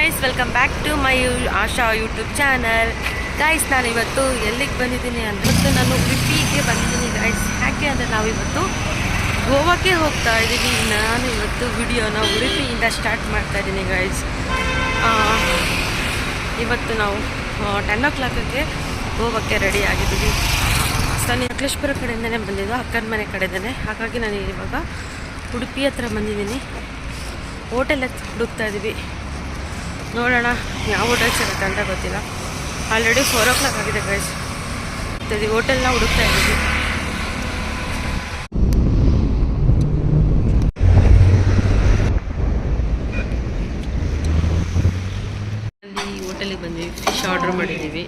Guys, welcome back to my Asha YouTube channel. Guys, ನಾನು ಇವತ್ತು ಎಲ್ಲಿಗೆ ಬಂದಿದ್ದೀನಿ ಅಂದರೆ ನಾನು ಉಡುಪಿಗೆ ಬಂದಿದ್ದೀನಿ ಗೈಸ್. ಯಾಕೆ ಅಂದರೆ ನಾವಿವತ್ತು ಗೋವಾಕ್ಕೆ ಹೋಗ್ತಾ ಇದ್ದೀವಿ. ನಾನು ಇವತ್ತು ವಿಡಿಯೋನ ಉಡುಪಿಯಿಂದ ಸ್ಟಾರ್ಟ್ ಮಾಡ್ತಾ ಇದ್ದೀನಿ ಗೈಸ್. ಇವತ್ತು ನಾವು 10 o'clockಗೆ ಗೋವಾಕ್ಕೆ ರೆಡಿ ಆಗಿದ್ದೀವಿ. ನಾನು ಸಕಲೇಶ್ಪುರ ಕಡೆಯಿಂದನೇ ಬಂದಿದ್ದು, ಅಕ್ಕನ ಮನೆ ಕಡೆಯಿಂದನೇ. ಹಾಗಾಗಿ ನಾನು ಇವಾಗ ಉಡುಪಿ ಹತ್ರ ಬಂದಿದ್ದೀನಿ. ಹೋಟೆಲ್ ಹುಡುಕ್ತಾ ಇದ್ದೀವಿ. ನೋಡೋಣ ಯಾವ ಹೋಟೆಲ್ ಸಿಗುತ್ತೆ ಅಂತ ಗೊತ್ತಿಲ್ಲ. ಆಲ್ರೆಡಿ 4 o'clock ಆಗಿದೆ ಗೈಸ್. ಹೋಟೆಲ್ನ ಹುಡುಕ್ತಾ ಇದ್ದೀವಿ. ಅಲ್ಲಿ ಹೋಟೆಲಿಗೆ ಬಂದ್ವಿ, ಫಿಶ್ ಆರ್ಡರ್ ಮಾಡಿದ್ದೀವಿ.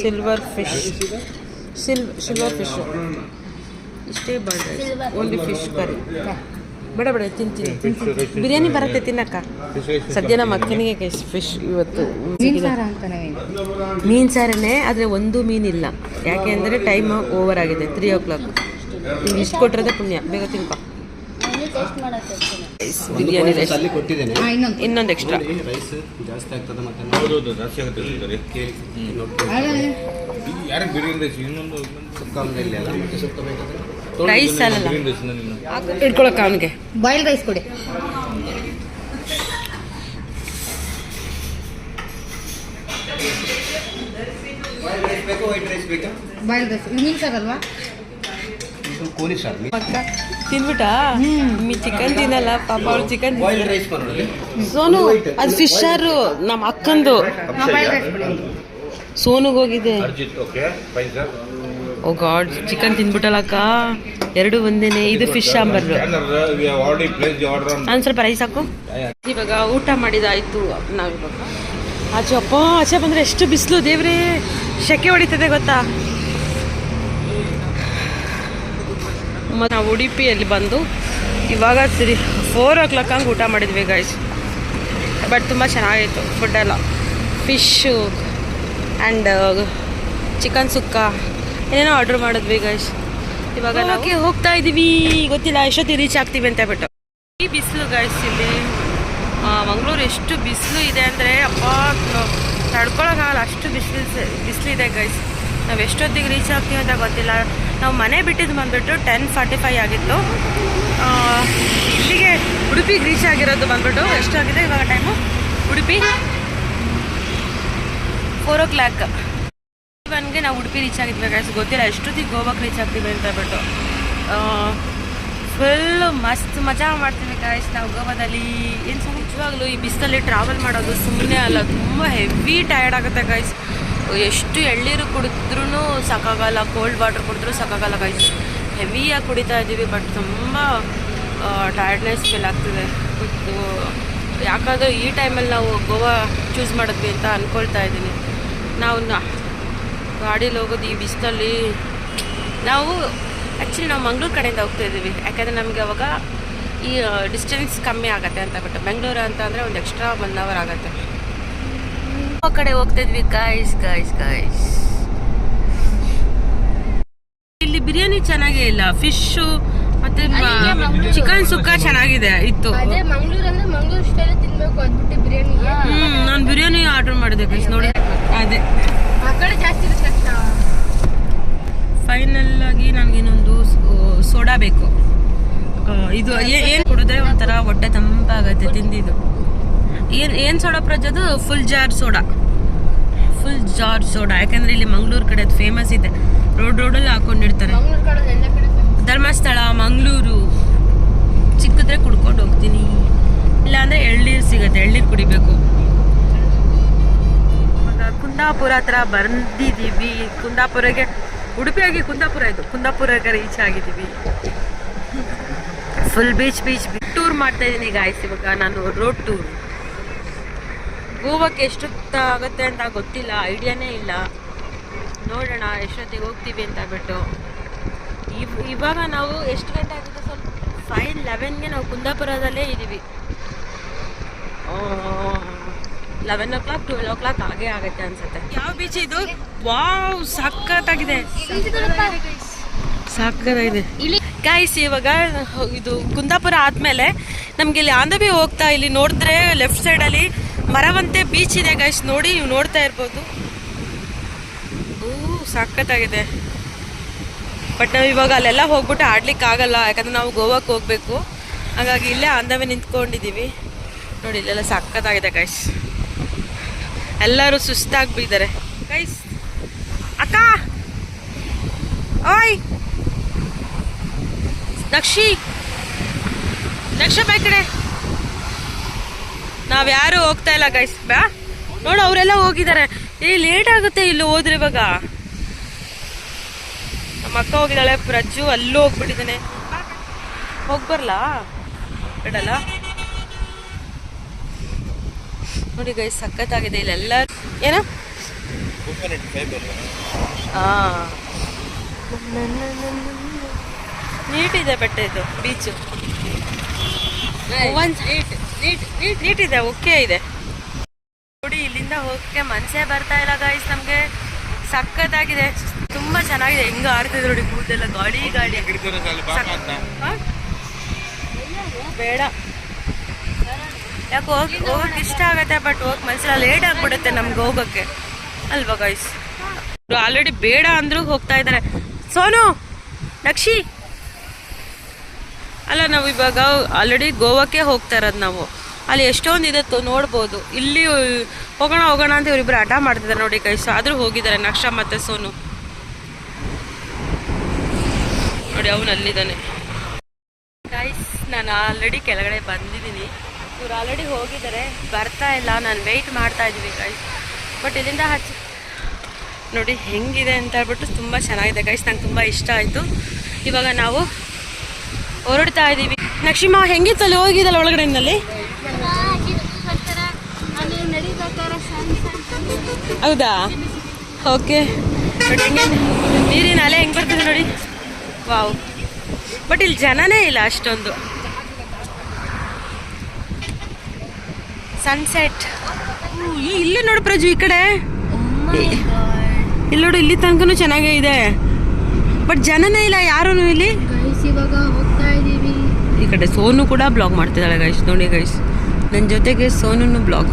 ಸಿಲ್ವರ್ ಫಿಶ್ ಇಷ್ಟೇ ಬಾರ್ಡ್ ಓನ್ಲಿ ಫಿಶ್ ಕರಿ. ಬೇಡ ತಿಂತೀನಿ. ಬಿರಿಯಾನಿ ಬರುತ್ತೆ ತಿನ್ನಕ್ಕ. ಸದ್ಯ ನಮ್ಮ ಅಕ್ಕನಿಗೆ ಫಿಶ್ ಇವತ್ತು ಮೀನು ಸಾರನೇ, ಆದರೆ ಒಂದು ಮೀನಿಲ್ಲ. ಯಾಕೆ ಅಂದರೆ ಟೈಮ್ ಓವರ್ ಆಗಿದೆ, 3 o'clock. ನೀವು ಇಷ್ಟು ಕೊಟ್ಟಿರೋದೇ ಪುಣ್ಯ. ಬೇಗ ತಿನ್ಕೊ. ಬಿರಿಯಾನಿ ರೈಸ್ ಇನ್ನೊಂದು ಎಕ್ಸ್ಟ್ರಾ ರೈಸ್ ಅಲ್ಲ ಇಟ್ಕೊಳಕ್ಕ. ಅವನಿಗೆ ಬಾಯ್ಲ್ ರೈಸ್ ಕೊಡಿ. ಬಾಯ್ಲ್ ರೈಸ್ ಮೀನು ಸಾರ್ ಅಲ್ವಾ? ತಿನ್ಬಿಟ್ಟಾ? ಚಿಕನ್ ತಿನ್ನಲ್ಲ ಪಾಪ ಅವಳು. ಚಿಕನ್ ಸೋನು ಅದು ಫಿಶ್ ಸಾರು ನಮ್ಮ ಅಕ್ಕಂದು. ಸೋನುಗೆ ಹೋಗಿದೆ. ಓ ಗಾಡ್, ಚಿಕನ್ ತಿನ್ಬಿಟ್ಟಲ್ಲಕ್ಕ. ಎರಡು ಒಂದೇನೆ. ಇದು ಫಿಶ್ ಸಾಂಬಾರು. ನಾನು ಸ್ವಲ್ಪ ರೈಸ್ ಹಾಕು. ಇವಾಗ ಊಟ ಮಾಡಿದಾಯ್ತು. ನಾವಿವಾಗ ಆಚೆ ಬಂದ್ರೆ ಎಷ್ಟು ಬಿಸಿಲು ದೇವ್ರೇ, ಶೆಕೆ ಹೊಡಿತದೆ ಗೊತ್ತಾ. ಮತ್ತು ನಾವು ಉಡುಪಿಯಲ್ಲಿ ಬಂದು ಇವಾಗ 4 o'clock ಹಂಗೆ ಊಟ ಮಾಡಿದ್ವಿ ಗೈಸ್. ಬಟ್ ತುಂಬ ಚೆನ್ನಾಗಿತ್ತು ಫುಡ್ಡೆಲ್ಲ. ಫಿಶ್ಶು ಆ್ಯಂಡ್ ಚಿಕನ್ ಸುಕ್ಕ ಏನೇನೋ ಆರ್ಡ್ರ್ ಮಾಡಿದ್ವಿ ಗೈಸ್. ಇವಾಗ ನಾವು ಹೋಗ್ತಾ ಇದ್ದೀವಿ. ಗೊತ್ತಿಲ್ಲ ಎಷ್ಟೊತ್ತಿಗೆ ರೀಚ್ ಆಗ್ತೀವಿ ಅಂತ ಹೇಳ್ಬಿಟ್ಟು. ಈ ಬಿಸಿಲು ಗೈಸ್, ಇಲ್ಲಿ ಮಂಗಳೂರು ಎಷ್ಟು ಬಿಸಿಲು ಇದೆ ಅಂದರೆ ಅಪ್ಪ ತಡ್ಕೊಳಕ್ಕಾಗಲ್ಲ, ಅಷ್ಟು ಬಿಸಿಲಿದೆ ಗೈಸ್. ನಾವು ಎಷ್ಟೊತ್ತಿಗೆ ರೀಚ್ ಆಗ್ತೀವಿ ಅಂತ ಗೊತ್ತಿಲ್ಲ. ನಾವು ಮನೆ ಬಿಟ್ಟಿದ್ದು ಬಂದುಬಿಟ್ಟು 10:45 ಆಗಿತ್ತು. ಇಲ್ಲಿಗೆ ಉಡುಪಿಗೆ ರೀಚ್ ಆಗಿರೋದು ಬಂದ್ಬಿಟ್ಟು ಎಷ್ಟಾಗಿದೆ ಇವಾಗ ಟೈಮು? ಉಡುಪಿ 4 o'clock. 1ಗೆ ನಾವು ಉಡುಪಿ ರೀಚ್ ಆಗಿದ್ವಿ ಗೈಸ್. ಗೊತ್ತಿಲ್ಲ ಎಷ್ಟೊತ್ತಿಗೆ ಗೋವಾಕ್ಕೆ ರೀಚ್ ಆಗ್ತೀವಿ ಅಂತ ಹೇಳ್ಬಿಟ್ಟು. ಫುಲ್ ಮಸ್ತ್ ಮಜಾ ಮಾಡ್ತೀವಿ ಗೈಸ್ ನಾವು ಗೋವಾದಲ್ಲಿ. ಏನು ನಿಜವಾಗ್ಲೂ ಈ ಬಿಸಿಲಲ್ಲಿ ಟ್ರಾವೆಲ್ ಮಾಡೋದು ಸುಮ್ಮನೆ ಅಲ್ಲ, ತುಂಬ ಹೆವಿ ಟಯರ್ಡ್ ಆಗುತ್ತೆ ಗೈಸ್. ಎಷ್ಟು ಎಳ್ನೀರು ಕುಡಿದ್ರೂ ಸಾಕಾಗಲ್ಲ, ಕೋಲ್ಡ್ ವಾಟರ್ ಕುಡಿದ್ರೂ ಸಾಕಾಗಲ್ಲ ಗೈಸ್. ಹೆವಿಯಾಗಿ ಕುಡಿತಾ ಇದ್ದೀವಿ. ಬಟ್ ತುಂಬ ಟಯರ್ಡ್ನೆಸ್ ಫೀಲ್ ಆಗ್ತಿದೆ. ಯಾಕಂದರೆ ಈ ಟೈಮಲ್ಲಿ ನಾವು ಗೋವಾ ಚೂಸ್ ಮಾಡಿದ್ವಿ ಅಂತ ಅಂದ್ಕೊಳ್ತಾ ಇದ್ದೀನಿ. ನಾವು ಗಾಡೀಲಿ ಹೋಗೋದು ಈ ಬಿಸಿಲಲ್ಲಿ. ನಾವು ಆ್ಯಕ್ಚುಲಿ ನಾವು ಮಂಗ್ಳೂರು ಕಡೆಯಿಂದ ಹೋಗ್ತಾ ಇದ್ದೀವಿ. ಯಾಕಂದರೆ ನಮಗೆ ಅವಾಗ ಈ ಡಿಸ್ಟೆನ್ಸ್ ಕಮ್ಮಿ ಆಗುತ್ತೆ ಅಂತ ಬಿಟ್ಟು. ಬೆಂಗಳೂರು ಅಂತ ಅಂದರೆ ಒಂದು ಎಕ್ಸ್ಟ್ರಾ 1 hour ಆಗುತ್ತೆ. ಆ ಕಡೆ ಹೋಗ್ತಾ ಇದ್ವಿ ಗೈಸ್. ಇಲ್ಲಿ ಬಿರಿಯಾನಿ ಚೆನ್ನಾಗೇ ಇಲ್ಲ. ಫಿಶು ಮತ್ತೆ ಚಿಕನ್ ಸುಕ್ಕ ಚೆನ್ನಾಗಿದೆ ಇತ್ತು. ನಾನು ಬಿರಿಯಾನಿ ಆರ್ಡರ್ ಮಾಡಿದೆ ಗೈಸ್. ನೋಡಿ ಅದೇ ಫೈನಲ್ ಆಗಿ ನನಗೆ ಇನ್ನೊಂದು ಸೋಡಾ ಬೇಕು. ಇದು ಏನು ಕುಡಿದ್ರೆ ಒಂಥರ ಹೊಟ್ಟೆ ತಂಪಾಗತ್ತೆ ತಿಂದಿದ್ದು. ಏನು ಸೋಡಾ ಪ್ರಜದು? Full jar soda. ಯಾಕಂದರೆ ಇಲ್ಲಿ ಮಂಗಳೂರು ಕಡೆ ಅದು ಫೇಮಸ್ ಇದೆ. ರೋಡಲ್ಲಿ ಹಾಕೊಂಡಿರ್ತಾರೆ. ಧರ್ಮಸ್ಥಳ, ಮಂಗಳೂರು ಚಿಕ್ಕಿದ್ರೆ ಕುಡ್ಕೊಂಡು ಹೋಗ್ತೀನಿ. ಇಲ್ಲಾಂದರೆ ಎಳ್ನೀರು ಸಿಗುತ್ತೆ, ಎಳ್ನೀರು ಕುಡಿಬೇಕು. ಕುಂದಾಪುರ ಹತ್ರ ಬಂದಿದ್ದೀವಿ. ಉಡುಪಿಯಾಗಿ ಕುಂದಾಪುರಕ್ಕೆ ರೀಚ್ ಆಗಿದ್ದೀವಿ. ಫುಲ್ ಬೀಚ್ ಟೂರ್ ಮಾಡ್ತಾ ಇದ್ದೀನಿ ಗಾಯ್ಸ್. ಇವಾಗ ನಾನು ರೋಡ್ ಟೂರ್. ಗೋವಾಕ್ಕೆ ಎಷ್ಟೊತ್ತಾಗುತ್ತೆ ಅಂತ ಗೊತ್ತಿಲ್ಲ, ಐಡಿಯಾನೇ ಇಲ್ಲ. ನೋಡೋಣ ಎಷ್ಟೊತ್ತಿಗೆ ಹೋಗ್ತೀವಿ ಅಂತ ಬಿಟ್ಟು. ಇವಾಗ ನಾವು ಎಷ್ಟು ಗಂಟೆ ಆಗಿದೆ? ಸ್ವಲ್ಪ 5:11ಗೆ ನಾವು ಕುಂದಾಪುರದಲ್ಲೇ ಇದ್ದೀವಿ. 11 o'clock 12 o'clock ಆಗೇ ಆಗುತ್ತೆ ಅನ್ಸುತ್ತೆ. ಯಾವ ಬೀಚ್ ಇದು? ವಾವ್, ಸಕ್ಕತ್ತಾಗಿದೆ. ಗೈಸ್ ಇವಾಗ ಇದು ಕುಂದಾಪುರ ಆದಮೇಲೆ ನಮಗೆ ಇಲ್ಲಿ ಆನ್ ದ ವೇ ಹೋಗ್ತಾ ಇಲ್ಲಿ ನೋಡಿದ್ರೆ ಲೆಫ್ಟ್ ಸೈಡಲ್ಲಿ ಮರವಂತೆ ಬೀಚ್ ಇದೆ ಗೈಸ್. ನೋಡಿ ನೀವು ನೋಡ್ತಾ ಇರ್ಬೋದು. ಸಖತ್ತಾಗಿದೆ. ಬಟ್ ನಾವು ಇವಾಗ ಅಲ್ಲೆಲ್ಲ ಹೋಗ್ಬಿಟ್ಟು ಆಡ್ಲಿಕ್ಕೆ ಆಗಲ್ಲ, ಯಾಕಂದ್ರೆ ನಾವು ಗೋವಾಕ್ಕೆ ಹೋಗಬೇಕು. ಹಾಗಾಗಿ ಇಲ್ಲೇ ಆನ್ ದ ವೇ ನಿಂತ್ಕೊಂಡಿದ್ದೀವಿ. ನೋಡಿ ಇಲ್ಲೆಲ್ಲ ಸಖತ್ತಾಗಿದೆ ಗೈಸ್. ಎಲ್ಲರೂ ಸುಸ್ತಾಗ್ಬಿದ್ದಾರೆ ಗೈಸ್. ಅಕ್ಕ ಓಯ್ ದಕ್ಷ ಬೈ ಕಡೆ ನಾವ್ಯಾರು ಹೋಗ್ತಾ ಇಲ್ಲ ಗೈಸ್. ನೋಡು ಅವರೆಲ್ಲ ಹೋಗಿದ್ದಾರೆ. ಲೇಟ್ ಆಗುತ್ತೆ ಇಲ್ಲಿ ಹೋದ್ರೆ. ಇವಾಗ ನಮ್ಮ ಅಕ್ಕ ಹೋಗಿದ್ದಾಳೆ, ಪ್ರಜ್ಜು ಅಲ್ಲೂ ಹೋಗ್ಬಿಟ್ಟಿದ್ದಾನೆ. ಹೋಗ್ಬರ್ಲಾ ಬಿಡಲ್ಲ. ನೋಡಿ ಗೈಸ್ ಸಖತ್ತಾಗಿದೆ ಇಲ್ಲೆಲ್ಲ. ಏನ ನೀಟಿದೆ ಬೆಟ್ಟ ಇದು ಬೀಚು. ನೀಟ್ ಇದೆ, ಓಕೆ ಇದೆ. ನೋಡಿ ಇಲ್ಲಿಂದ ಹೋಗಕ್ಕೆ ಮನಸ್ಸೇ ಬರ್ತಾ ಇಲ್ಲ ಗೈಸ್ ನಮ್ಗೆ. ಸಖತ್ತಾಗಿದೆ, ತುಂಬಾ ಚೆನ್ನಾಗಿದೆ. ಹೆಂಗ ಆಡ್ತಿದೆ ನೋಡಿ ಕೂದೆಲ್ಲ. ಗಾಡಿ ಬೇಡ, ಯಾಕೆ ಹೋಗಕ್ಕೆ ಇಷ್ಟ ಆಗತ್ತೆ, ಬಟ್ ಹೋಗಕ್ಕೆ ಮನಸ್ಸಿಲ್ಲ. ಲೇಟ್ ಆಗ್ಬಿಡುತ್ತೆ ನಮ್ಗೆ ಹೋಗಕ್ಕೆ ಅಲ್ವಾ ಗೈಸ್. ಆಲ್ರೆಡಿ ಬೇಡ ಅಂದ್ರೂ ಹೋಗ್ತಾ ಇದ್ದಾರೆ. ಸೋನು ನಕ್ಷಿ ಅಲ್ಲ, ನಾವು ಇವಾಗ ಆಲ್ರೆಡಿ ಗೋವಾಕ್ಕೆ ಹೋಗ್ತಾ ಇರೋದು ನಾವು. ಅಲ್ಲಿ ಎಷ್ಟೊಂದು ಇದೆ ನೋಡ್ಬೋದು. ಇಲ್ಲಿ ಹೋಗೋಣ ಅಂತ ಇವರಿಬ್ಬರು ಹಠ ಮಾಡ್ತಿದ್ದಾರೆ ನೋಡಿ ಗೈಸ್. ಆದರೂ ಹೋಗಿದ್ದಾರೆ ನಕ್ಷ ಮತ್ತು ಸೋನು. ನೋಡಿ ಅವನು ಅಲ್ಲಿದ್ದಾನೆ ಗೈಸ್. ನಾನು ಆಲ್ರೆಡಿ ಕೆಳಗಡೆ ಬಂದಿದ್ದೀನಿ. ಇವ್ರು ಆಲ್ರೆಡಿ ಹೋಗಿದ್ದಾರೆ, ಬರ್ತಾ ಇಲ್ಲ. ನಾನು ವೆಯ್ಟ್ ಮಾಡ್ತಾ ಇದ್ದೀವಿ ಗೈಸ್. ಬಟ್ ಇಲ್ಲಿಂದ ನೋಡಿ ಹೆಂಗಿದೆ ಅಂತ ಹೇಳ್ಬಿಟ್ಟು ತುಂಬ ಚೆನ್ನಾಗಿದೆ ಗೈಸ್. ನಂಗೆ ತುಂಬ ಇಷ್ಟ ಆಯಿತು. ಇವಾಗ ನಾವು ಹೊರಡ್ತಾ ಇದ್ದೀವಿ. ನಕ್ಷಿಮಾ ಹೆಂಗಿತ್ತು ಅಲ್ಲಿ ಹೋಗಿದ್ದಲ್ಲ ಒಳಗಡೆನಲ್ಲಿ? ಹೌದಾ, ಓಕೆ. ಬಟ್ ಹೆಂಗೆ ನೀರಿನ ಅಲೆ ಹೆಂಗೆ ಬರ್ತದೆ ನೋಡಿ. ವಾವ್. ಬಟ್ ಇಲ್ಲಿ ಜನನೇ ಇಲ್ಲ ಅಷ್ಟೊಂದು. ಸನ್ಸೆಟ್ ಇಲ್ಲಿ ನೋಡು ಪ್ರಜು, ಈ ಕಡೆ ಇಲ್ಲಿ ನೋಡು. ಇಲ್ಲಿ ತನಕನೂ ಚೆನ್ನಾಗೇ ಇದೆ, ಬಟ್ ಜನನೇ ಇಲ್ಲ ಯಾರೂ ಇಲ್ಲಿ. ಇವಾಗ ಹೋಗ್ತಾ ಇದೀವಿ. ಈ ಕಡೆ ಸೋನು ಕೂಡ ಬ್ಲಾಗ್ ಮಾಡ್ತಿದ್ದಾಳೆ ಗೈಸ್. ನೋಡಿ ಗೈಸ್, ನನ್ನ ಜೊತೆಗೆ Sonu blog.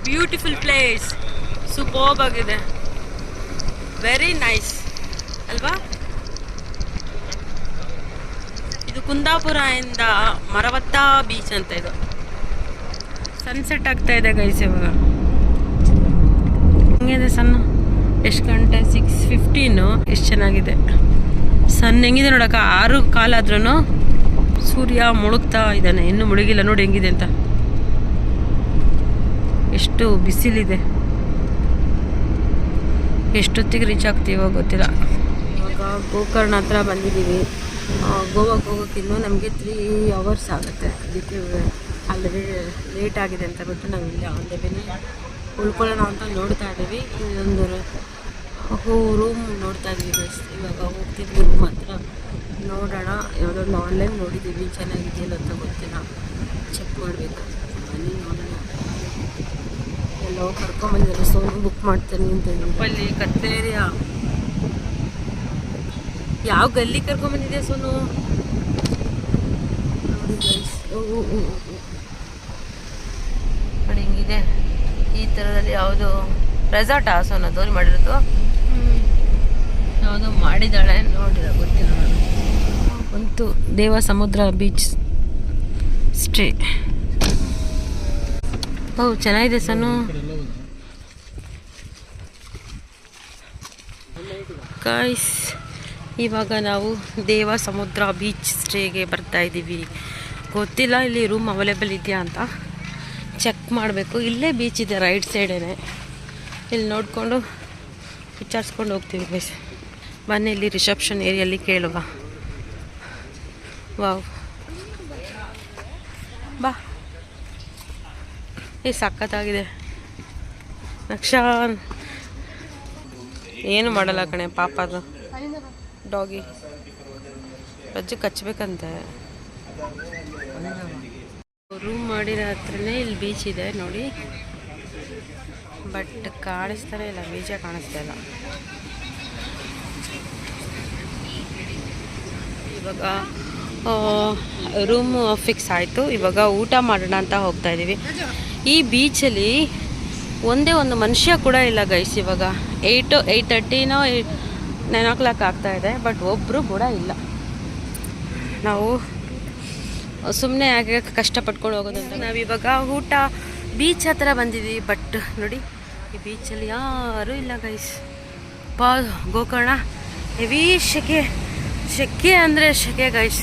Beautiful place, superb ಆಗಿದೆ, ವೆರಿ ನೈಸ್ ಅಲ್ವಾ? ಇದು ಕುಂದಾಪುರ ಇಂದ ಮರವತ್ತ ಬೀಚ್ ಅಂತ. ಇದು ಸನ್ಸೆಟ್ ಆಗ್ತಾ ಇದೆ ಗೈಸ್ ಇವಾಗ. ಹೆಂಗಿದೆ ಸಣ್ಣ? ಎಷ್ಟು ಗಂಟೆ? 6:15. ಎಷ್ಟು ಚೆನ್ನಾಗಿದೆ ಸನ್. ಹೆಂಗಿದೆ ನೋಡಕ್ಕ. 6 ಕಾಲಾದ್ರೂ ಸೂರ್ಯ ಮುಳುಗ್ತಾ ಇದ್ದಾನೆ. ಇನ್ನೂ ಮುಳುಗಿಲ್ಲ ನೋಡಿ ಹೆಂಗಿದೆ ಅಂತ. ಎಷ್ಟು ಬಿಸಿಲಿದೆ. ಎಷ್ಟೊತ್ತಿಗೆ ರೀಚ್ ಆಗ್ತೀವೋ ಗೊತ್ತಿಲ್ಲ. ಇವಾಗ ಗೋಕರ್ಣ ಹತ್ರ ಬಂದಿದ್ದೀವಿ. ಗೋವಾಕ್ಕೆ ಹೋಗೋಕ್ಕೆ ಇನ್ನೂ ನಮಗೆ 3 hours ಆಗುತ್ತೆ. ಅದಕ್ಕೆ ಆಲ್ರೆಡಿ ಲೇಟ್ ಆಗಿದೆ ಅಂತ ಬಿಟ್ಟು ನಾವು ಇಲ್ಲಿ ಆನ್ ದ ವೇನೇ ಉಳ್ಕೊಳ್ಳೋಣ ಅಂತ ನೋಡ್ತಾ ಇದ್ದೀವಿ. ಇದೊಂದು ರೂಮ್ ನೋಡ್ತಾ ಇದ್ದೀವಿ ಗೈಸ್. ಇವಾಗ ಹೋಗ್ತಿದ್ವಿ ರೂಮ್ ಹತ್ರ. ನೋಡೋಣ, ಯಾವುದೊಂದು ಆನ್ಲೈನ್ ನೋಡಿದ್ದೀವಿ, ಚೆನ್ನಾಗಿದೆಯಲ್ಲ ಅಂತ ಗೊತ್ತಿಲ್ಲ, ಚೆಕ್ ಮಾಡಬೇಕು. ಬನ್ನಿ ನೋಡೋಣ. ಎಲ್ಲೋ ಕರ್ಕೊಂಬಂದಿದ್ದಾರೆ. ಸೋನು ಬುಕ್ ಮಾಡ್ತೀನಿ ಅಂತ ಅಲ್ಲಿ ಕತ್ತೇರಿಯ ಯಾವ ಗಲ್ಲಿ ಕರ್ಕೊಂಬಂದಿದೆ ಸೋನು? ನೋಡಿ ಹಿಂಗಿದೆ. ಈ ಥರದಲ್ಲಿ ಯಾವುದು ರೆಸಾರ್ಟಾ ಸೋನು ತೋರಿ ಮಾಡಿರೋದು? ಯಾವುದೋ ಮಾಡಿದ್ದಾಳೆ, ನೋಡಿದ ಗೊತ್ತಿಲ್ಲ. ಒಂದು ದೇವ ಸಮುದ್ರ ಬೀಚ್ ಸ್ಟೇ. ಓ ಚೆನ್ನಾಗಿದೆ ಸೋನು. ಗೈಸ್ ಇವಾಗ ನಾವು ದೇವ ಸಮುದ್ರ ಬೀಚ್ ಸ್ಟೇಗೆ ಬರ್ತಾ ಇದ್ದೀವಿ. ಗೊತ್ತಿಲ್ಲ ಇಲ್ಲಿ ರೂಮ್ ಅವೈಲೇಬಲ್ ಇದೆಯಾ ಅಂತ ಚೆಕ್ ಮಾಡಬೇಕು. ಇಲ್ಲೇ ಬೀಚ್ ಇದೆ ರೈಟ್ ಸೈಡೇ. ಇಲ್ಲಿ ನೋಡಿಕೊಂಡು ವಿಚಾರಿಸ್ಕೊಂಡು ಹೋಗ್ತೀವಿ ಗೈಸ್. ಬನ್ನಿ ಇಲ್ಲಿ ರಿಸೆಪ್ಷನ್ ಏರಿಯಲ್ಲಿ ಕೇಳುವ. ವಾವ್, ಬಾ. ಸಖತ್ತಾಗಿದೆ. ನಕ್ಷಾ ಏನು ಮಾಡಲ್ಲ ಕಣೆ ಪಾಪ ಅದು ಡಾಗಿ ರಜ್ಜು ಕಚ್ಚಬೇಕಂತೆ. ರೂಮ್ ಮಾಡಿರೋ ಹತ್ರನೇ ಇಲ್ಲಿ ಬೀಚ್ ಇದೆ ನೋಡಿ, ಬಟ್ ಕಾಣಿಸ್ತಾನೆ ಇಲ್ಲ, ಬೀಚೇ ಕಾಣಿಸ್ತಾ ಇಲ್ಲ. ಇವಾಗ ರೂಮ್ ಫಿಕ್ಸ್ ಆಯಿತು. ಇವಾಗ ಊಟ ಮಾಡೋಣ ಅಂತ ಹೋಗ್ತಾ ಇದ್ದೀವಿ. ಈ ಬೀಚಲ್ಲಿ ಒಂದೇ ಒಂದು ಮನುಷ್ಯ ಕೂಡ ಇಲ್ಲ ಗೈಸ್. ಇವಾಗ 8:30 9 o'clock ಆಗ್ತಾ ಇದೆ, ಬಟ್ ಒಬ್ಬರು ಕೂಡ ಇಲ್ಲ. ನಾವು ಸುಮ್ಮನೆ ಯಾಕೆ ಕಷ್ಟಪಟ್ಕೊಂಡು ಹೋಗೋದಂತ ನಾವಿವಾಗ ಊಟ ಬೀಚ್ ಹತ್ರ ಬಂದಿದ್ದೀವಿ. ಬಟ್ ನೋಡಿ ಈ ಬೀಚಲ್ಲಿ ಯಾರೂ ಇಲ್ಲ ಗೈಸ್. ಗೋಕರ್ಣ ಹೆವಿ ಸೆಕೆ ಅಂದರೆ ಸೆಕೆ ಗೈಸ್.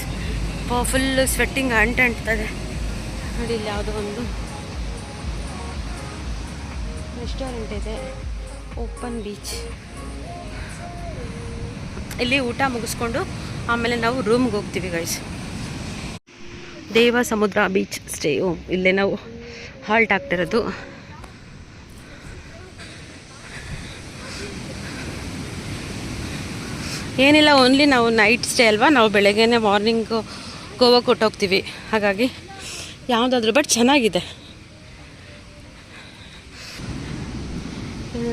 ಫುಲ್ಲು ಸ್ವೆಟ್ಟಿಂಗ್ ಅಂಟ್ತದೆ ನೋಡಿ. ಇಲ್ಲಿ ಯಾವುದೋ ಒಂದು ರೆಸ್ಟೋರೆಂಟ್ ಇದೆ, ಓಪನ್ ಬೀಚ್. ಇಲ್ಲಿ ಊಟ ಮುಗಿಸ್ಕೊಂಡು ಆಮೇಲೆ ನಾವು ರೂಮ್ಗೆ ಹೋಗ್ತೀವಿ ಗೈಸ್. ದೇವ ಸಮುದ್ರ ಬೀಚ್ ಸ್ಟೇ, ಇಲ್ಲೇ ನಾವು ಹಾಲ್ಟ್ ಆಗ್ತಿರೋದು. ಏನಿಲ್ಲ, ಓನ್ಲಿ ನಾವು ನೈಟ್ ಸ್ಟೇ ಅಲ್ವಾ, ನಾವು ಬೆಳಗ್ಗೆನೇ ಮಾರ್ನಿಂಗು ಗೋವಾಕ್ಕೆ ಕೊಟ್ಟೋಗ್ತೀವಿ. ಹಾಗಾಗಿ ಯಾವುದಾದ್ರೂ ಬಟ್ ಚೆನ್ನಾಗಿದೆ.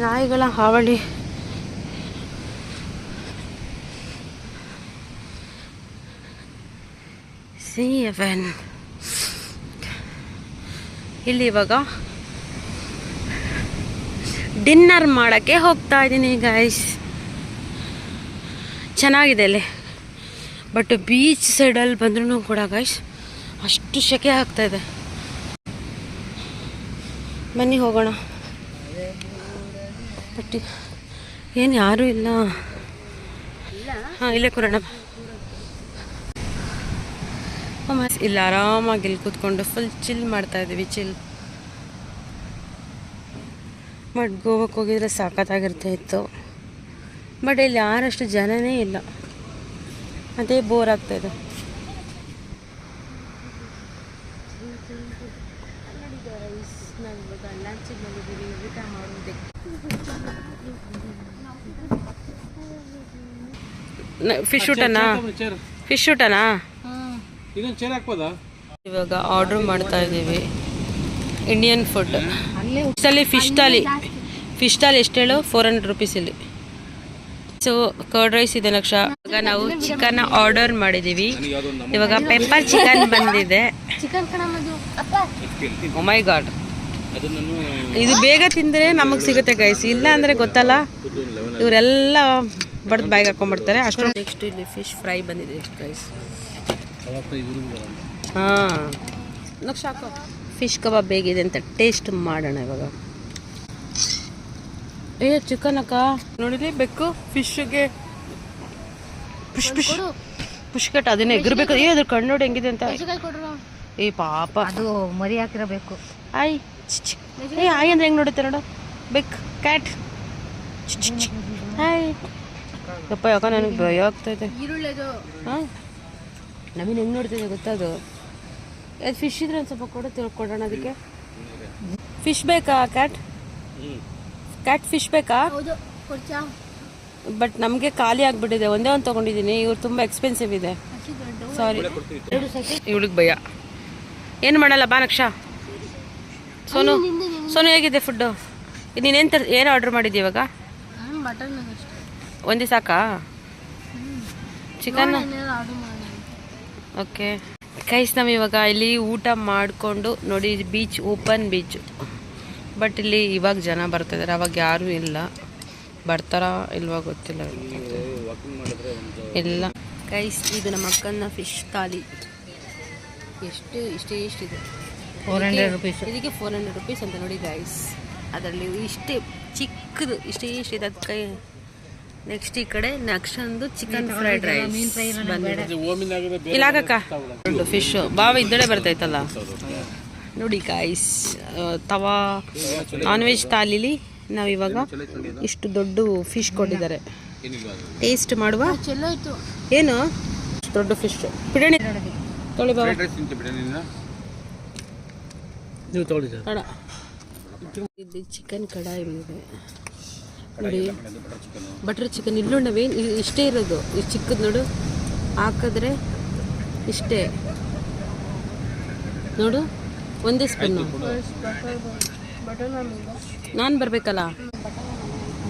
ನಾಯಿಗಳ ಹಾವಳಿ. ಇಲ್ಲಿ ಇವಾಗ ಡಿನ್ನರ್ ಮಾಡೋಕ್ಕೆ ಹೋಗ್ತಾ ಇದ್ದೀನಿ ಗೈಸ್. ಚೆನ್ನಾಗಿದೆ ಅಲ್ಲಿ, ಬಟ್ ಬೀಚ್ ಸೈಡಲ್ಲಿ ಬಂದ್ರೂ ಕೂಡ ಗೈಸ್ ಅಷ್ಟು ಸೆಕೆ ಆಗ್ತಾಯಿದೆ. ಬನ್ನಿ ಹೋಗೋಣ. ಬಟ್ ಏನು ಯಾರೂ ಇಲ್ಲ. ಹಾಂ, ಇಲ್ಲೇ ಕೂರೋಣ. ಇಲ್ಲ ಆರಾಮಾಗಿ ಇಲ್ಲಿ ಕೂತ್ಕೊಂಡು ಫುಲ್ ಚಿಲ್ ಮಾಡ್ತಾ ಇದ್ದೀವಿ. ಬಟ್ ಗೋವಾಕ್ಕೆ ಹೋಗಿದ್ರೆ ಸಾಕತ್ತಾಗಿರ್ತಾ ಇತ್ತು. ಬಟ್ ಇಲ್ಲಿ ಯಾರಷ್ಟು ಜನನೇ ಇಲ್ಲ, ಅದೇ ಬೋರ್ ಆಗ್ತಾಯಿದೆ. ಫಿಶ್ ಊಟನಾ ಇವಾಗ ಆರ್ಡ್ರ್ ಮಾಡ್ತಾ ಇದ್ದೀವಿ. Indian food. ಫಿಶ್ ತಾಲಿ ಎಷ್ಟು ಹೇಳು? 400 rupees ಇಲ್ಲಿ. ಸೊ ಕರ್ಡ್ ರೈಸ್ ಇದೆ ಲಕ್ಷ. ಇವಾಗ ನಾವು ಚಿಕನ್ ಆರ್ಡರ್ ಮಾಡಿದ್ದೀವಿ. ಇವಾಗ ಪೆಪ್ಪರ್ ಚಿಕನ್ ಬಂದಿದೆ. ಓ ಮೈ ಗಾಡ್, ಇದು ಬೇಗ ತಿಂದರೆ ನಮಗೆ ಸಿಗುತ್ತೆ ಗೈಸ್, ಇಲ್ಲ ಅಂದರೆ ಗೊತ್ತಲ್ಲ, ಇವರೆಲ್ಲ ಬಡ್ದು ಬಾಯಿಗೆ ಹಾಕೊಂಡ್ಬಿಡ್ತಾರೆ ಅಷ್ಟು. ನೆಕ್ಸ್ಟ್ ಇಲ್ಲಿ ಫಿಶ್ ಫ್ರೈ ಬಂದಿದೆ ಗೈಸ್. ಹಾಂ, ಸಾಕು. ಫಿಶ್ ಕಬಾಬ್ ಹೇಗಿದೆ ಅಂತ ಟೇಸ್ಟ್ ಮಾಡೋಣ ಇವಾಗ. ಚಿಕನ್ ಅಕ್ಕ ನೋಡಿಲಿ, ಬೆಕ್ಕು ಫಿಶ್ಗೆ ಫಿಶ್ ಕಟ್ ಅದನ್ನೇ ಎಗರ್ಬೇಕು. ಅದ್ರ ಕಣ್ಣು ನೋಡಿ ಹೆಂಗಿದೆ ಅಂತ. ಪಾಪ, ಅದು ಮರಿ ಹಾಕಿರಬೇಕು. ಆಯ್ ಆಯ್ ಅಂದ್ರೆ ಹೆಂಗೆ ನೋಡುತ್ತೆ ನೋಡು, ಬೆಕ್ ಕ್ಯಾಟ್. ಹಾಯ್ ಯಪ್ಪ, ಯಾಕ ನನಗೆ ಭಯ ಆಗ್ತಾಯಿದೆ. ಹಾಂ, ನಮೀನು ಹೆಂಗೆ ನೋಡ್ತಿದ್ದೆ ಗೊತ್ತದು. ಅದು ಫಿಶ್ ಇದ್ರೆ ಒಂದು ಸ್ವಲ್ಪ ತಿಳ್ಕೊಡೋಣ ಅದಕ್ಕೆ. ಫಿಶ್ ಬೇಕಾ ಕ್ಯಾಟ್ ಫಿಶ್ ಬೇಕಾ? ಬಟ್ ನಮಗೆ ಖಾಲಿ ಆಗಿಬಿಟ್ಟಿದೆ, ಒಂದೇ ಒಂದು ತೊಗೊಂಡಿದ್ದೀನಿ. ಇವ್ರು ತುಂಬ ಎಕ್ಸ್ಪೆನ್ಸಿವ್ ಇದೆ. ಸಾರಿ, ಇವಳಿಗೆ ಭಯ. ಏನು ಮಾಡಲ್ಲ ಬಾ ನಕ್ಷಾ. ಸೋನು ಹೇಗಿದೆ ಫುಡ್ಡು? ಏನು ಆರ್ಡ್ರ್ ಮಾಡಿದ್ದಿ ಇವಾಗ? ಒಂದೇ ಸಾಕಾ ಚಿಕನ್? ಓಕೆ ಗೈಸ್, ನಾವು ಇವಾಗ ಇಲ್ಲಿ ಊಟ ಮಾಡಿಕೊಂಡು ನೋಡಿ, ಬೀಚ್ ಓಪನ್ ಬೀಚ್. ಬಟ್ ಇಲ್ಲಿ ಇವಾಗ ಜನ ಬರ್ತಾಯಿದ್ದಾರೆ, ಅವಾಗ ಯಾರೂ ಇಲ್ಲ. ಬರ್ತಾರಾ ಇಲ್ವಾ ಗೊತ್ತಿಲ್ಲ. ಇಲ್ಲ ಗೈಸ್, ಇದು ನಮ್ಮ ಅಕ್ಕನ ಫಿಶ್ ತಾಲಿ. ಎಷ್ಟಿದೆ? 400 rupees. ಇದಕ್ಕೆ 400 rupees ಅಂತ ನೋಡಿ ಗೈಸ್. ಅದರಲ್ಲಿ ಇಷ್ಟೇ ಚಿಕ್ಕದು ಇಷ್ಟಿದೆ. ಅದಕ್ಕೆ ನೆಕ್ಸ್ಟ್ ಈ ಕಡೆ ನಕ್ಷಂದು ಚಿಕನ್ ಫ್ರೈಡ್ ರೈಸ್ ಇಲ್ಲ ಹಾಕಕ್ಕ. ಫಿಶ್ ಬಾವ ಇದ್ದಳೆ ಬರ್ತೈತಲ್ಲ ನೋಡಿ ಗೈಸ್. ತವಾ ನಾನ್ ವೆಜ್ ತಾಲಿಲಿ ನಾವಿವಾಗ ಇಷ್ಟು ದೊಡ್ಡ ಫಿಶ್ ಕೊಟ್ಟಿದ್ದಾರೆ. ಟೇಸ್ಟ್ ಮಾಡುವ. ಏನು ದೊಡ್ಡ ಫಿಶ್ ಬಿಡಣಿ ತೊಳಿ ಬಾವ. ಇದು ಚಿಕನ್ ಕಡಾಯಿ ಬಂದಿದೆ. ನೋಡಿ ಬಟರ್ ಚಿಕನ್ ಇಲ್ಲೂ ನವೀನ್ ಇಷ್ಟೇ ಇರೋದು, ಇದು ಚಿಕ್ಕದು ನೋಡು, ಹಾಕಿದ್ರೆ ಇಷ್ಟೇ ನೋಡು, ಒಂದೇ ಸ್ಪೂನು. ನಾನು ಬರಬೇಕಲ್ಲ,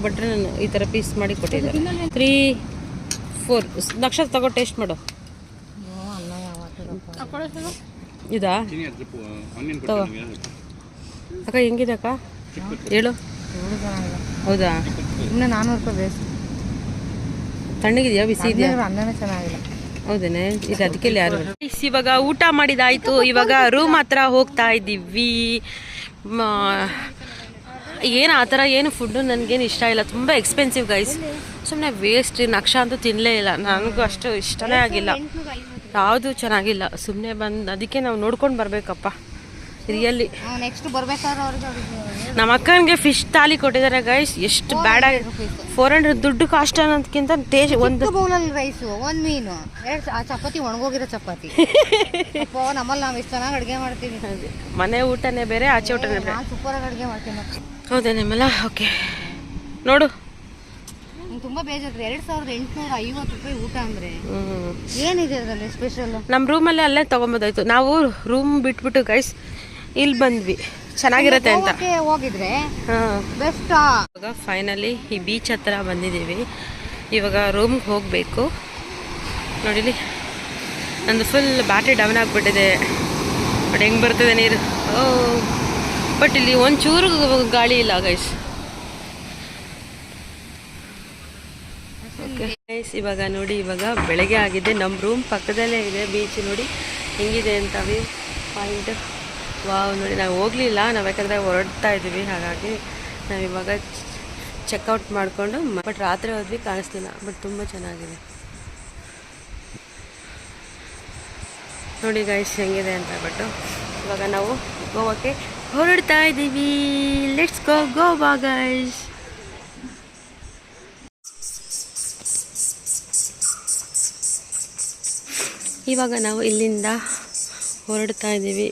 ಬಟ್ರ್ ನಾನು ಈ ಥರ ಪೀಸ್ ಮಾಡಿ ಕೊಟ್ಟಿದ್ದಾರೆ. 3-4 ನಕ್ಷತ್ರ ತಗೋ, ಟೇಸ್ಟ್ ಮಾಡು. ಇದಾ ತಗೋ ಅಕ್ಕ, ಹೆಂಗಿದೆ ಅಕ್ಕ ಹೇಳು. ಹೌದಾ, ಇನ್ನು 400 ರೂಪಾಯಿ ಬೇಕು. ತಣ್ಣಗಿದೆಯಾ ಬಿಸಿ ಇದೆಯಾ? ಅನ್ನನೇ ಚೆನ್ನಾಗಿಲ್ಲ. ಹೌದೇನೆ, ಇದು ಅದಕ್ಕೆ ಯಾರು. ಇವಾಗ ಊಟ ಮಾಡಿದಾಯ್ತು, ಇವಾಗ ರೂಮ್ ಹತ್ರ ಹೋಗ್ತಾ ಇದ್ದೀವಿ. ಏನು ಆ ಥರ ಏನು ಫುಡ್ಡು ನನಗೇನು ಇಷ್ಟ ಇಲ್ಲ, ತುಂಬ ಎಕ್ಸ್ಪೆನ್ಸಿವ್ ಗೈಸ್, ಸುಮ್ಮನೆ ವೇಸ್ಟ್. ನಕ್ಷ ಅಂತೂ ತಿನ್ನಲೇ ಇಲ್ಲ, ನನಗೂ ಅಷ್ಟು ಇಷ್ಟನೇ ಆಗಿಲ್ಲ, ಯಾವುದು ಚೆನ್ನಾಗಿಲ್ಲ. ಸುಮ್ಮನೆ ಬಂದು ಅದಕ್ಕೆ ನಾವು ನೋಡ್ಕೊಂಡು ಬರಬೇಕಪ್ಪ ರಿಯಲಿ. ನೆಕ್ಸ್ಟ್ ಬರ್ಬೇಕಾದ್ರೆ ಅವ್ರಿಗೆ ನಮ್ಮ ಅಕ್ಕನಿಗೆ ಫಿಶ್ ತಾಲಿ ಕೊಟ್ಟಿದ್ದಾರೆ ಗೈಸ್, ಎಷ್ಟು ಬ್ಯಾಡ. 400 ದುಡ್ಡು ಕಾಸ್ಟ್ ಅನ್ನೋದಕ್ಕಿಂತ ಟೇಸ್ಟ್. ಒಂದು ಬೌಲಲ್ಲಿ ರೈಸು, ಒಂದು ಮೀನು, 2 ಚಪಾತಿ, ಒಣಗೋಗಿರೋ ಚಪಾತಿ. ನಮ್ಮಲ್ಲಿ ನಾವು ಎಷ್ಟು ಚೆನ್ನಾಗಿ ಅಡುಗೆ ಮಾಡ್ತೀವಿ. ಮನೆ ಊಟನೇ ಬೇರೆ, ಆಚೆ ಊಟನೇ ಬೇರೆ. ಸೂಪರಾಗಿ ಅಡುಗೆ ಮಾಡ್ತೀನಿ. ಹೌದಾ ನಿಮ್ಮಲ್ಲ? ಓಕೆ ನೋಡು, ತುಂಬ ಬೇಜಾರು. 2850 ರೂಪಾಯಿ ಊಟ ಅಂದರೆ ಏನಿದೆ ಅದರಲ್ಲಿ ಸ್ಪೆಷಲ್? ನಮ್ಮ ರೂಮಲ್ಲೇ ಅಲ್ಲೇ ತೊಗೊಂಬೋದಾಯ್ತು. ನಾವು ರೂಮ್ ಬಿಟ್ಬಿಟ್ಟು ಗೈಸ್ ಇಲ್ಲಿ ಬಂದ್ವಿ, ಚೆನ್ನಾಗಿರುತ್ತೆ ಅಂತ ಹೋಗಿದ್ರೆ ಬೆಸ್ಟ್. ಇವಾಗ ಫೈನಲಿ ಈ ಬೀಚ್ ಹತ್ರ ಬಂದಿದ್ದೀವಿ. ಇವಾಗ ರೂಮ್ಗೆ ಹೋಗಬೇಕು. ನೋಡಿಲಿ, ನಂದು ಫುಲ್ ಬ್ಯಾಟ್ರಿ ಡೌನ್ ಆಗಿಬಿಟ್ಟಿದೆ. ಬಟ್ ಹೆಂಗೆ ಬರ್ತದೆ ನೀರು, ಬಟ್ ಇಲ್ಲಿ ಒಂಚೂರು ಗಾಳಿ ಇಲ್ಲ ಗೈಸ್. ಓಕೆ ಗೈಸ್, ಇವಾಗ ನೋಡಿ, ಇವಾಗ ಬೆಳಗ್ಗೆ ಆಗಿದೆ. ನಮ್ಮ ರೂಮ್ ಪಕ್ಕದಲ್ಲೇ ಇದೆ ಬೀಚ್. ನೋಡಿ ಹೆಂಗಿದೆ ಅಂತ ವ್ಯೂ ಪಾಯಿಂಟ್. ವಾವ್, ನೋಡಿ ನಾವು ಹೋಗಲಿಲ್ಲ, ನಾವು ಯಾಕಂದರೆ ಹೊರಡ್ತಾ ಇದ್ದೀವಿ, ಹಾಗಾಗಿ ನಾವಿವಾಗ ಚೆಕ್ಔಟ್ ಮಾಡಿಕೊಂಡು, ಬಟ್ ರಾತ್ರಿ ಹೋದ್ವಿ ಕಾಣಿಸ್ಲಿಲ್ಲ, ಬಟ್ ತುಂಬ ಚೆನ್ನಾಗಿದೆ. ನೋಡಿ ಗೈಸ್ ಹೆಂಗಿದೆ ಅಂತ ಹೇಳ್ಬಿಟ್ಟು ಇವಾಗ ನಾವು ಗೋವಾಕ್ಕೆ ಹೊರಡ್ತಾ ಇದ್ದೀವಿ. Let's go Goa guys. ಇವಾಗ ನಾವು ಇಲ್ಲಿಂದ ಹೊರಡ್ತಾ ಇದ್ದೀವಿ.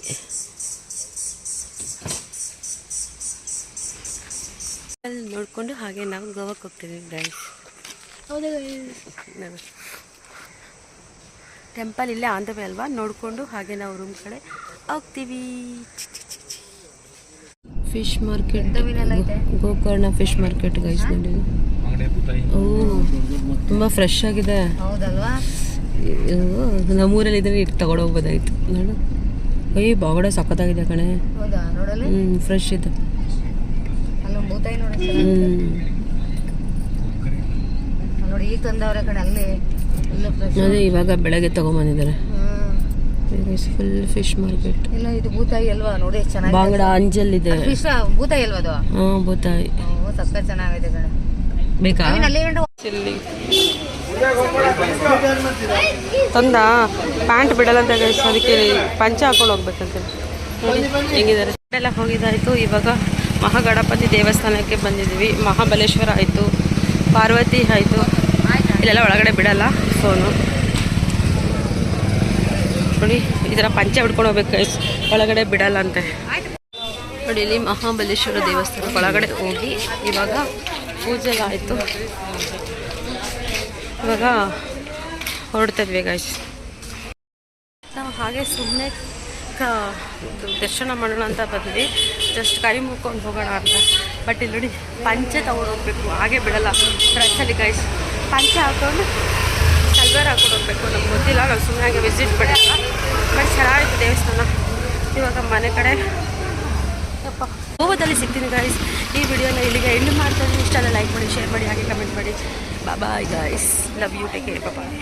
ಅಲ್ಲಿ ನೋಡಿಕೊಂಡು ಹಾಗೆ ನಾವು ಗೋವಾಕ್ಕೆ ಹೋಗ್ತಿದ್ದೀವಿ ಗೈಸ್. ಹೌದಾ ಗೈಸ್, ಟೆಂಪಲ್ ಇಲ್ಲೇ ಆನ್ ದ ವೇ ಅಲ್ವಾ, ನೋಡಿಕೊಂಡು ಹಾಗೆ ನಾವು ರೂಮ್ ಕಡೆ ಹೋಗ್ತೀವಿ. Fish market, Gokarna fish market guys. ನೋಡಿ, ಓ ತುಂಬ ಫ್ರೆಶ್ ಆಗಿದೆ. ಹೌದಲ್ವಾ? ನಮ್ಮೂರಲ್ಲಿ ಇದ್ರೆ ಇಟ್ಟು ತಗೊಂಡೋಗ್ಬೋದಾಯ್ತು. ನೋಡು, ಬಾಗಡೆ ಸಖತ್ತಾಗಿದೆ ಕಣೆ. ಹೌದಾ? ನೋಡಲಿ, ಫ್ರೆಶ್ ಇದೆ. ನೋಡಿ ಈ ತಂದವ್ರೆ ಕಡೆ, ಅಲ್ಲಿ ಅದೇ ಇವಾಗ ಬೆಳಗ್ಗೆ ತಗೊಂಬಂದಿದ್ದಾರೆ. Full fish market. ಇಲ್ಲ, ಇದು ಭೂತಾಯಿ ಅಲ್ವಾ? ನೋಡಿ ಚೆನ್ನಾಗಿ ಬಾಂಗಡ ಅಂಜಲ್ ಇದೆ. ಫಿಶ್ ಭೂತಾಯಿ ಅಲ್ವಾ ಅದು? ಹಾಂ, ಭೂತಾಯಿ. ಸಕ್ಕ ಚೆನ್ನಾಗಿದೆ ಕಣೆ. ಬೇಕಾ? ತಂದ ಪ್ಯಾಂಟ್ ಬಿಡಲ್ಲ ಅಂತ ಗೈಸ್, ಅದಕ್ಕೆ ಪಂಚೆ ಹಾಕೊಂಡು ಹೋಗ್ಬೇಕಂತ ಹೆಂಗಿದ್ದಾರೆ. ಎಲ್ಲ ಹೋಗಿದ್ದಾಯಿತು. ಇವಾಗ ಮಹಾಗಣಪತಿ ದೇವಸ್ಥಾನಕ್ಕೆ ಬಂದಿದ್ದೀವಿ. ಮಹಾಬಲೇಶ್ವರ ಆಯಿತು, ಪಾರ್ವತಿ ಆಯಿತು. ಇಲ್ಲೆಲ್ಲ ಒಳಗಡೆ ಬಿಡಲ್ಲ ಫೋನು. ನೋಡಿ, ಈ ಥರ ಪಂಚೆ ಬಿಡ್ಕೊಂಡು ಹೋಗ್ಬೇಕು ಗೈಸ್, ಒಳಗಡೆ ಬಿಡಲ್ಲ ಅಂತೆ. ನೋಡಿ, ಇಲ್ಲಿ ಮಹಾಬಲೇಶ್ವರ ದೇವಸ್ಥಾನ ಒಳಗಡೆ ಹೋಗಿ ಇವಾಗ ಪೂಜೆ ಎಲ್ಲ ಆಯಿತು. ಇವಾಗ ಹೊರಡ್ತಿದ್ವಿ ಗೈಸ್. ನಾವು ಹಾಗೆ ಸುಮ್ಮನೆ ದರ್ಶನ ಮಾಡೋಣ ಅಂತ ಬಂದ್ವಿ, ಜಸ್ಟ್ ಕೈ ಮುಕ್ಕೊಂಡು ಹೋಗೋಣ ಅಂತ. ಬಟ್ ಇಲ್ಲಿ ನೋಡಿ, ಪಂಚೆ ತೊಗೊಂಡು ಹೋಗ್ಬೇಕು, ಹಾಗೆ ಬಿಡಲ್ಲ ಡ್ರೆಸ್ಸಲ್ಲಿ ಗೈಸ್. ಪಂಚೆ ಹಾಕ್ಕೊಂಡು ಸಲ್ವಾರ್ ಹಾಕೊಂಡು ಹೋಗ್ಬೇಕು. ನಮ್ಗೆ ಗೊತ್ತಿಲ್ಲ, ನಾವು ಸುಮ್ಮನೆ ಹಾಗೆ ವಿಸಿಟ್ ಮಾಡಿಲ್ಲ. ಬಟ್ ಚೆನ್ನಾಗಿತ್ತು ದೇವಸ್ಥಾನ. ಇವಾಗ ಮನೆ ಕಡೆ ಯಪ್ಪ ಗೋವಾದಲ್ಲಿ ಸಿಗ್ತೀನಿ ಗೈಸ್. ಈ ವಿಡಿಯೋನ ಇಲ್ಲಿಗೆ ಎಂಡ್ ಮಾಡ್ತಾ ಇದ್ದೀನಿ. ಇಷ್ಟ ಲೈಕ್ ಮಾಡಿ, ಶೇರ್ ಮಾಡಿ, ಹಾಗೆ ಕಮೆಂಟ್ ಮಾಡಿ. Bye guys, love you, take care, bye.